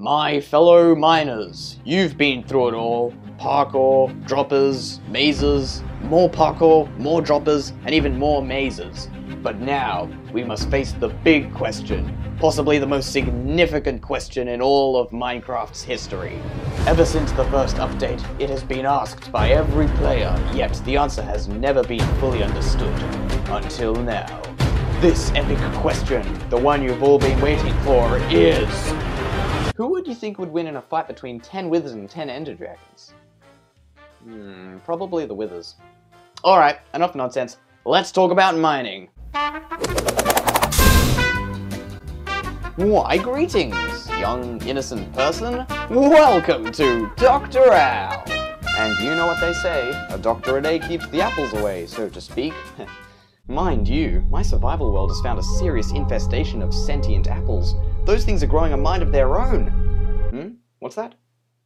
My fellow miners, you've been through it all. Parkour, droppers, mazes, more parkour, more droppers, and even more mazes. But now, we must face the big question, possibly the most significant question in all of Minecraft's history. Ever since the first update, it has been asked by every player, yet the answer has never been fully understood. Until now. This epic question, the one you've all been waiting for, is... Who would you think would win in a fight between 10 Withers and 10 Ender Dragons? Probably the Withers. Alright, enough nonsense. Let's talk about mining. Why, greetings, young innocent person. Welcome to Dr. Owl. And you know what they say, a doctor a day keeps the apples away, so to speak. Mind you, my survival world has found a serious infestation of sentient apples. Those things are growing a mind of their own. What's that?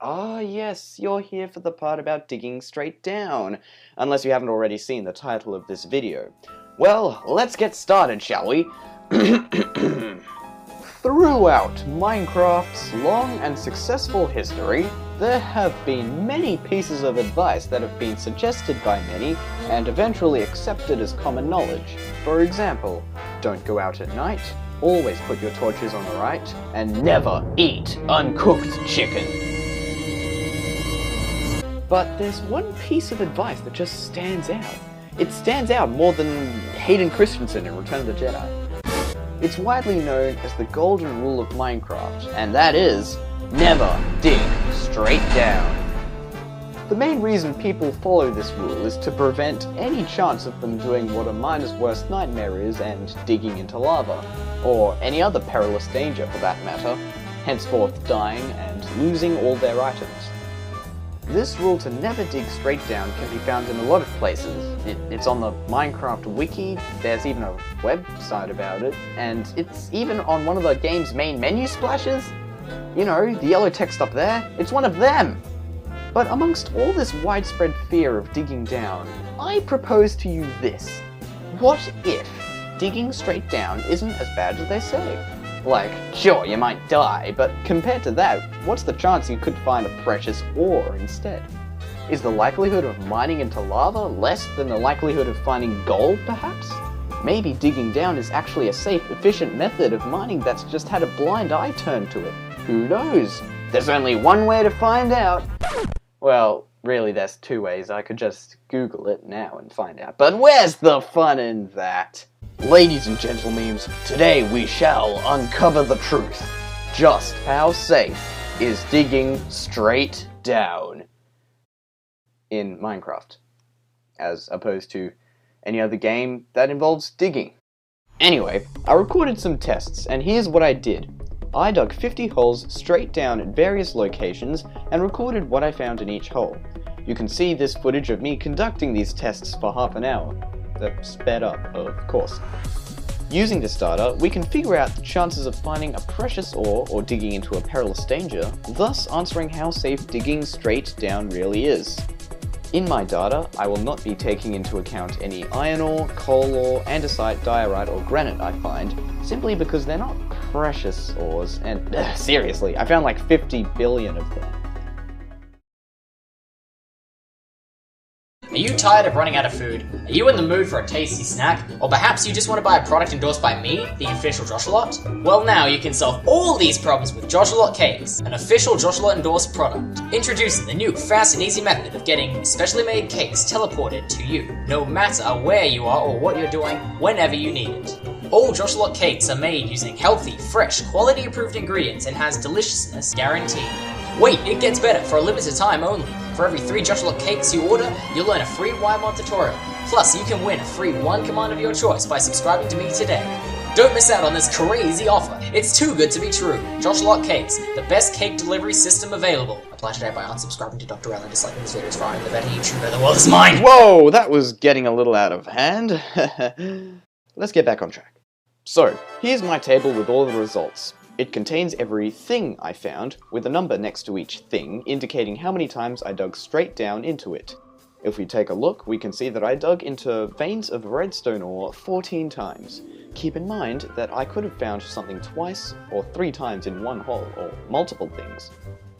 Ah, yes, you're here for the part about digging straight down. Unless you haven't already seen the title of this video. Well, let's get started, shall we? Throughout Minecraft's long and successful history, there have been many pieces of advice that have been suggested by many and eventually accepted as common knowledge. For example, don't go out at night, always put your torches on the right, and never eat uncooked chicken. But there's one piece of advice that just stands out. It stands out more than Hayden Christensen in Return of the Jedi. It's widely known as the golden rule of Minecraft, and that is, never dig straight down. The main reason people follow this rule is to prevent any chance of them doing what a miner's worst nightmare is and digging into lava, or any other perilous danger for that matter, henceforth dying and losing all their items. This rule to never dig straight down can be found in a lot of places. It's on the Minecraft wiki, there's even a website about it, and it's even on one of the game's main menu splashes. You know, the yellow text up there, it's one of them! But amongst all this widespread fear of digging down, I propose to you this. What if digging straight down isn't as bad as they say? Like, sure, you might die, but compared to that, what's the chance you could find a precious ore instead? Is the likelihood of mining into lava less than the likelihood of finding gold, perhaps? Maybe digging down is actually a safe, efficient method of mining that's just had a blind eye turned to it. Who knows? There's only one way to find out. Well, really there's two ways. I could just Google it now and find out. But where's the fun in that? Ladies and gentlemen, today we shall uncover the truth. Just how safe is digging straight down in Minecraft, as opposed to any other game that involves digging. Anyway, I recorded some tests, and here's what I did. I dug 50 holes straight down at various locations and recorded what I found in each hole. You can see this footage of me conducting these tests for half an hour. They're sped up, of course. Using this data, we can figure out the chances of finding a precious ore or digging into a perilous danger, thus answering how safe digging straight down really is. In my data, I will not be taking into account any iron ore, coal ore, andesite, diorite, or granite I find, simply because they're not precious ores, and seriously, I found like 50 billion of them. Are you tired of running out of food? Are you in the mood for a tasty snack? Or perhaps you just want to buy a product endorsed by me, the official Joshalot? Well, now you can solve all these problems with Joshalot Cakes, an official Joshalot endorsed product. Introducing the new fast and easy method of getting specially made cakes teleported to you, no matter where you are or what you're doing, whenever you need it. All Joshalot Cakes are made using healthy, fresh, quality approved ingredients and has deliciousness guaranteed. Wait, it gets better. For a limited time only. For every 3 Joshalot Cakes you order, you'll learn a free YMod tutorial. Plus, you can win a free 1 command of your choice by subscribing to me today. Don't miss out on this crazy offer. It's too good to be true. Joshalot Cakes, the best cake delivery system available. Apply today by unsubscribing to Dr. Owl and disliking this video is fine. The better YouTuber in the world is mine. Whoa, that was getting a little out of hand. Let's get back on track. So, here's my table with all the results. It contains every thing I found, with a number next to each thing, indicating how many times I dug straight down into it. If we take a look, we can see that I dug into veins of redstone ore 14 times. keep in mind that I could have found something twice or 3 times in one hole, or multiple things.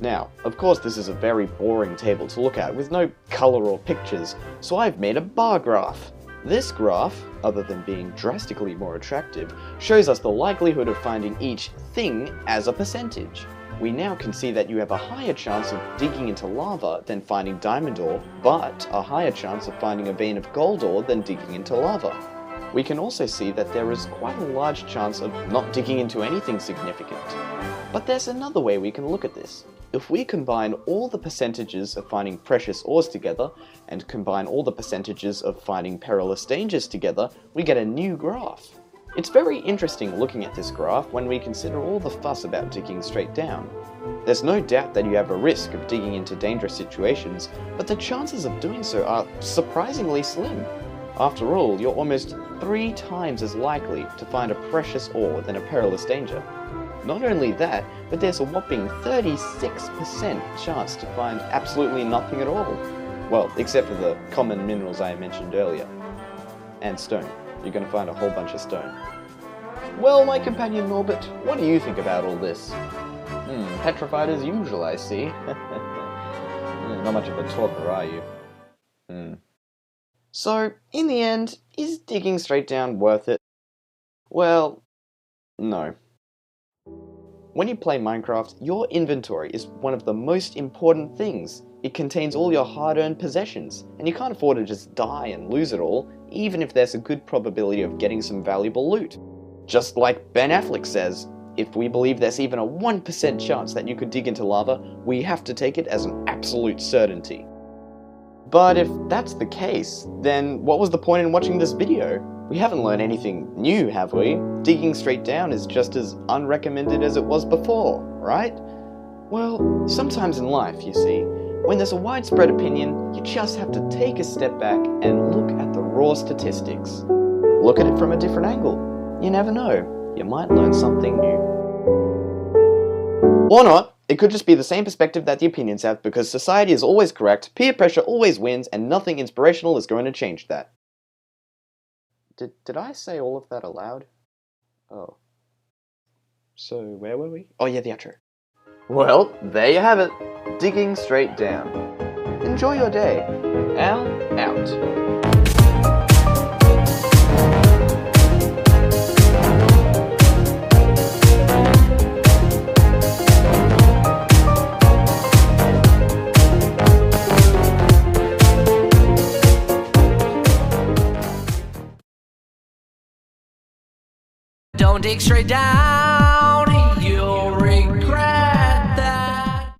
Now, of course this is a very boring table to look at with no colour or pictures, so I've made a bar graph. This graph, other than being drastically more attractive, shows us the likelihood of finding each thing as a percentage. We now can see that you have a higher chance of digging into lava than finding diamond ore, but a higher chance of finding a vein of gold ore than digging into lava. We can also see that there is quite a large chance of not digging into anything significant. But there's another way we can look at this. If we combine all the percentages of finding precious ores together, and combine all the percentages of finding perilous dangers together, we get a new graph. It's very interesting looking at this graph when we consider all the fuss about digging straight down. There's no doubt that you have a risk of digging into dangerous situations, but the chances of doing so are surprisingly slim. After all, you're almost 3 times as likely to find a precious ore than a perilous danger. Not only that, but there's a whopping 36% chance to find absolutely nothing at all. Well, except for the common minerals I mentioned earlier. And stone. You're going to find a whole bunch of stone. Well, my companion Norbert, what do you think about all this? Petrified as usual, I see. Not much of a talker, are you? So, in the end, is digging straight down worth it? Well, no. When you play Minecraft, your inventory is one of the most important things. It contains all your hard-earned possessions, and you can't afford to just die and lose it all, even if there's a good probability of getting some valuable loot. Just like Ben Affleck says, if we believe there's even a 1% chance that you could dig into lava, we have to take it as an absolute certainty. But if that's the case, then what was the point in watching this video? We haven't learned anything new, have we? Digging straight down is just as unrecommended as it was before, right? Well, sometimes in life, you see, when there's a widespread opinion, you just have to take a step back and look at the raw statistics. Look at it from a different angle. You never know, you might learn something new. Or not, it could just be the same perspective that the opinions have, because society is always correct, peer pressure always wins, and nothing inspirational is going to change that. Did I say all of that aloud? Oh. So, where were we? Oh yeah, the outro. Well, there you have it. Digging straight down. Enjoy your day. Al, out. Don't dig straight down.